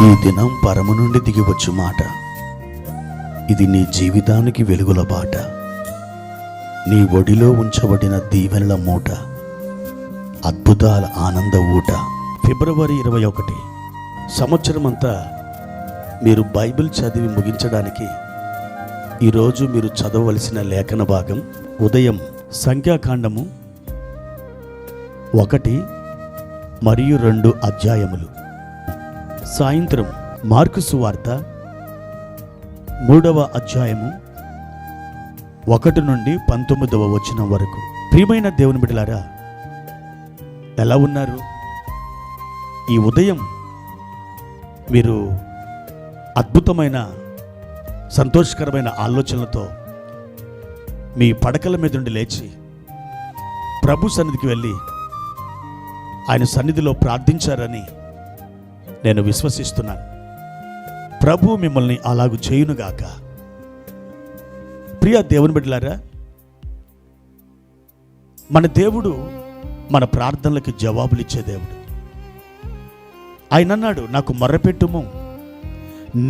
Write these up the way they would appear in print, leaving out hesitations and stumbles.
ఈ దినం పరము నుండి దిగివచ్చు మాట. ఇది నీ జీవితానికి వెలుగుల బాట. నీ ఒడిలో ఉంచబడిన దీవెనల మూట, అద్భుతాల ఆనంద ఊట. ఫిబ్రవరి 21 సంవత్సరమంతా మీరు బైబిల్ చదివి ముగించడానికి ఈరోజు మీరు చదవవలసిన లేఖన భాగం ఉదయం సంఖ్యాకాండము 1 మరియు 2 అధ్యాయములు, సాయంత్రం మార్కు సువార్త 3వ అధ్యాయము 1 నుండి 19వ వచనం వరకు. ప్రియమైన దేవుని బిడ్డలారా, ఎలా ఉన్నారు? ఈ ఉదయం మీరు అద్భుతమైన సంతోషకరమైన ఆలోచనలతో మీ పడకల మీద నుండి లేచి ప్రభు సన్నిధికి వెళ్ళి ఆయన సన్నిధిలో ప్రార్థించారని నేను విశ్వసిస్తున్నాను. ప్రభు మిమ్మల్ని అలాగూ చేయునుగాక. ప్రియ దేవుని బిడ్డలారా, మన దేవుడు మన ప్రార్థనలకి జవాబులిచ్చే దేవుడు. ఆయన అన్నాడు, నాకు మొర్రపెట్టుము,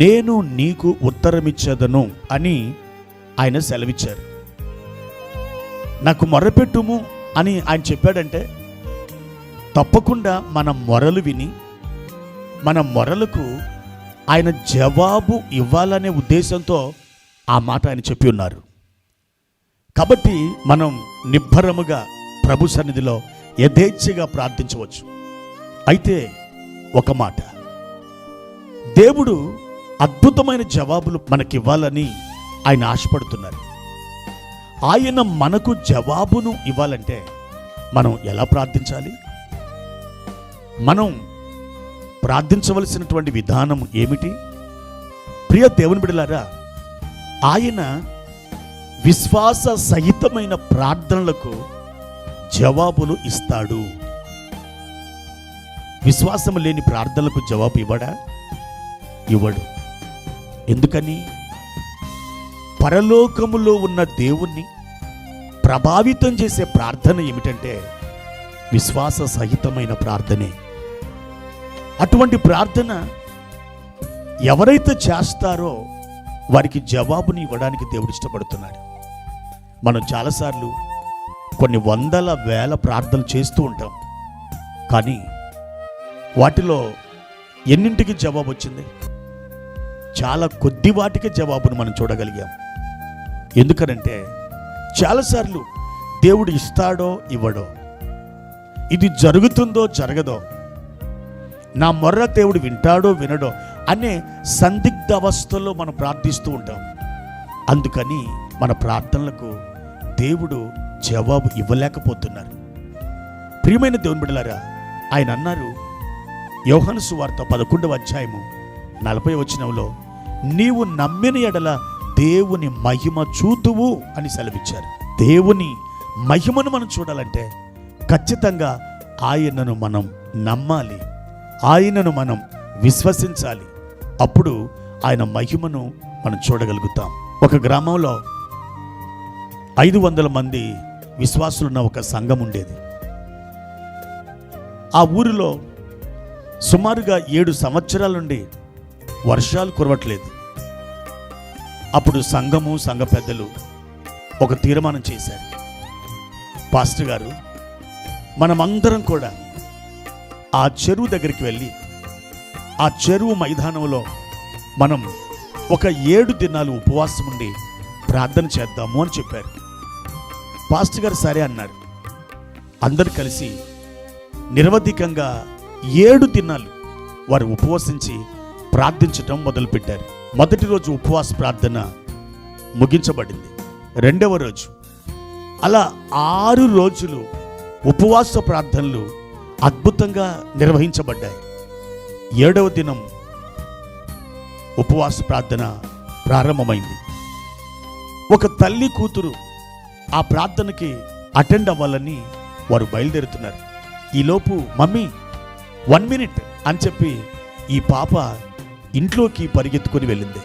నేను నీకు ఉత్తరమిచ్చేదను అని ఆయన సెలవిచ్చారు. నాకు మొర్రపెట్టుము అని ఆయన చెప్పాడంటే తప్పకుండా మన మొరలు విని మన మొరలకు ఆయన జవాబు ఇవ్వాలనే ఉద్దేశంతో ఆ మాట ఆయన చెప్పి ఉన్నారు. కాబట్టి మనం నిబ్బరముగా ప్రభు సన్నిధిలో యథేచ్ఛగా ప్రార్థించవచ్చు. అయితే ఒక మాట, దేవుడు అద్భుతమైన జవాబులు మనకివ్వాలని ఆయన ఆశపడుతున్నారు. ఆయన మనకు జవాబును ఇవ్వాలంటే మనం ఎలా ప్రార్థించాలి? మనం ప్రార్థించవలసినటువంటి విధానం ఏమిటి? ప్రియ దేవుని బిడ్డలారా, ఆయన విశ్వాస సహితమైన ప్రార్థనలకు జవాబులు ఇస్తాడు. విశ్వాసము లేని ప్రార్థనలకు జవాబు ఇవ్వడా? ఇవ్వడు. ఎందుకని? పరలోకములో ఉన్న దేవుణ్ణి ప్రభావితం చేసే ప్రార్థన ఏమిటంటే విశ్వాస సహితమైన ప్రార్థనే. అటువంటి ప్రార్థన ఎవరైతే చేస్తారో వారికి జవాబుని ఇవ్వడానికి దేవుడు ఇష్టపడుతున్నాడు. మనం చాలాసార్లు కొన్ని వందల వేల ప్రార్థనలు చేస్తూ ఉంటాం, కానీ వాటిలో ఎన్నింటికి జవాబు వచ్చింది? చాలా కొద్ది వాటికి జవాబును మనం చూడగలిగాం. ఎందుకనంటే చాలాసార్లు దేవుడు ఇస్తాడో ఇవ్వడో, ఇది జరుగుతుందో జరగదో, నా మొర్ర దేవుడు వింటాడో వినడో అనే సందిగ్ధ అవస్థలో మనం ప్రార్థిస్తూ ఉంటాం. అందుకని మన ప్రార్థనలకు దేవుడు జవాబు ఇవ్వలేకపోతున్నారు. ప్రియమైన దేవుని బిడ్డలారా, ఆయన అన్నారు, యోహాను సువార్త 11వ అధ్యాయము 40వ వచనంలో, నీవు నమ్మిన ఎడల దేవుని మహిమ చూతువు అని సెలవిచ్చారు. దేవుని మహిమను మనం చూడాలంటే ఖచ్చితంగా ఆయనను మనం నమ్మాలి, ఆయనను మనం విశ్వసించాలి. అప్పుడు ఆయన మహిమను మనం చూడగలుగుతాం. ఒక గ్రామంలో 500 మంది విశ్వాసులున్న ఒక సంఘం ఉండేది. ఆ ఊరిలో సుమారుగా 7 సంవత్సరాల నుండి వర్షాలు కురవట్లేదు. అప్పుడు సంఘము, సంఘ పెద్దలు ఒక తీర్మానం చేశారు. పాస్టర్ గారు, మనమందరం కూడా ఆ చెరువు దగ్గరికి వెళ్ళి ఆ చెరువు మైదానంలో మనం ఒక 7 దినాలు ఉపవాసం ఉండి ప్రార్థన చేద్దాము అని చెప్పారు. పాస్టర్ గారు సరే అన్నారు. అందరు కలిసి నిరవధికంగా 7 దినాలు వారు ఉపవసించి ప్రార్థించటం మొదలుపెట్టారు. మొదటి రోజు ఉపవాస ప్రార్థన ముగించబడింది. 2వ రోజు అలా 6 రోజులు ఉపవాస ప్రార్థనలు అద్భుతంగా నిర్వహించబడ్డాయి. 7వ దినం ఉపవాస ప్రార్థన ప్రారంభమైంది. ఒక తల్లి కూతురు ఆ ప్రార్థనకి అటెండ్ అవ్వాలని వారు బయలుదేరుతున్నారు. ఈలోపు మమ్మీ 1 మినిట్ అని చెప్పి ఈ పాప ఇంట్లోకి పరిగెత్తుకొని వెళ్ళింది.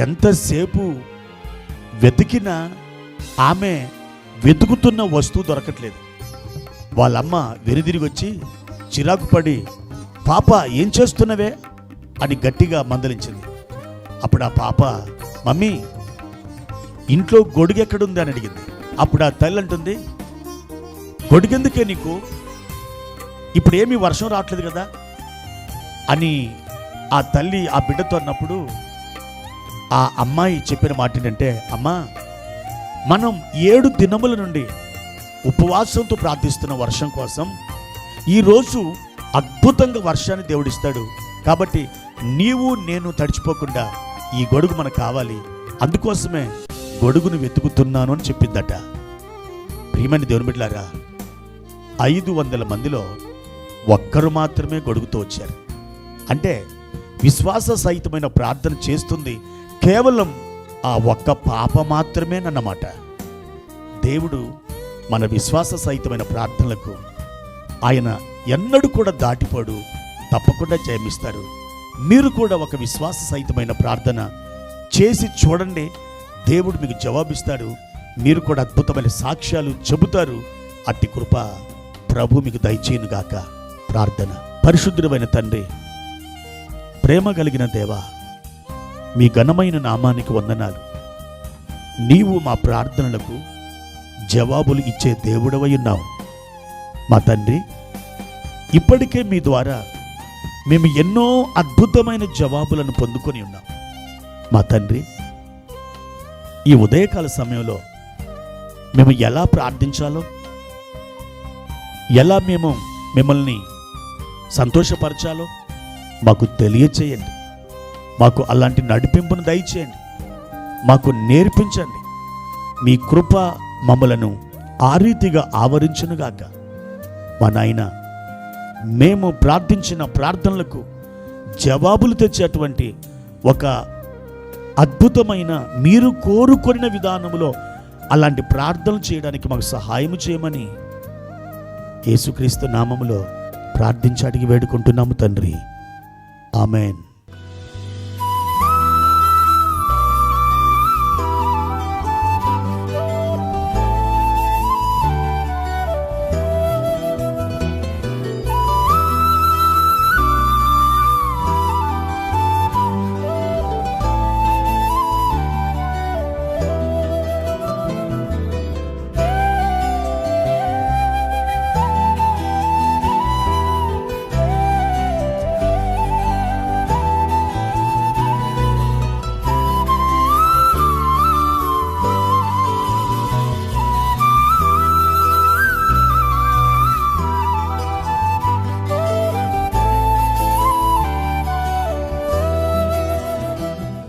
ఎంతసేపు వెతికినా ఆమె వెతుకుతున్న వస్తువు దొరకట్లేదు. వాళ్ళమ్మ వెనుదిరిగి వచ్చి చిరాకు పడి, పాప ఏం చేస్తున్నవే అని గట్టిగా మందలించింది. అప్పుడు ఆ పాప, మమ్మీ ఇంట్లో గొడుగు ఎక్కడుంది అని అడిగింది. అప్పుడు ఆ తల్లి అంటుంది, గొడుగెందుకే నీకు, ఇప్పుడు ఏమీ వర్షం రావట్లేదు కదా అని ఆ తల్లి ఆ బిడ్డతో అన్నప్పుడు ఆ అమ్మాయి చెప్పిన మాట ఏంటంటే, అమ్మా మనం 7 దినముల నుండి ఉపవాసంతో ప్రార్థిస్తున్న వర్షం కోసం ఈరోజు అద్భుతంగా వర్షాన్ని దేవుడిస్తాడు. కాబట్టి నీవు నేను తడిచిపోకుండా ఈ గొడుగు మనకు కావాలి, అందుకోసమే గొడుగును వెతుకుతున్నాను అని చెప్పిందట. ప్రియమైన దేవుని బిడ్డలారా, 500 మందిలో ఒక్కరు మాత్రమే గొడుగుతో వచ్చారు. అంటే విశ్వాస సహితమైన ప్రార్థన చేస్తుంది కేవలం ఆ ఒక్క పాప మాత్రమేనన్నమాట. దేవుడు మన విశ్వాస సహితమైన ప్రార్థనలకు ఆయన ఎన్నడూ కూడా దాటిపోడు, తప్పకుండా జయమిస్తారు. మీరు కూడా ఒక విశ్వాస సహితమైన ప్రార్థన చేసి చూడండి, దేవుడు మీకు జవాబిస్తాడు. మీరు కూడా అద్భుతమైన సాక్ష్యాలు చెబుతారు. అట్టి కృప ప్రభు మీకు దయచేయునుగాక. ప్రార్థన. పరిశుద్ధుడైన తండ్రి, ప్రేమ కలిగిన దేవా, మీ ఘనమైన నామానికి వందనాలు. నీవు మా ప్రార్థనలకు జవాబులు ఇచ్చే దేవుడవై ఉన్నావు మా తండ్రి. ఇప్పటికే మీ ద్వారా మేము ఎన్నో అద్భుతమైన జవాబులను పొందుకొని ఉన్నాం మా తండ్రి. ఈ ఉదయకాల సమయంలో మేము ఎలా ప్రార్థించాలో, ఎలా మేము మిమ్మల్ని సంతోషపరచాలో మాకు తెలియచేయండి. మాకు అలాంటి నడిపింపును దయచేయండి, మాకు నేర్పించండి. మీ కృప మమ్మలను ఆ రీతిగా ఆవరించునుగాక. మా నాయన, మేము ప్రార్థించిన ప్రార్థనలకు జవాబులు తెచ్చేటువంటి ఒక అద్భుతమైన మీరు కోరుకొనిన విధానంలో అలాంటి ప్రార్థనలు చేయడానికి మాకు సహాయం చేయమని యేసుక్రీస్తు నామములో ప్రార్థించి అడిగి వేడుకుంటున్నాము తండ్రి. ఆమెన్.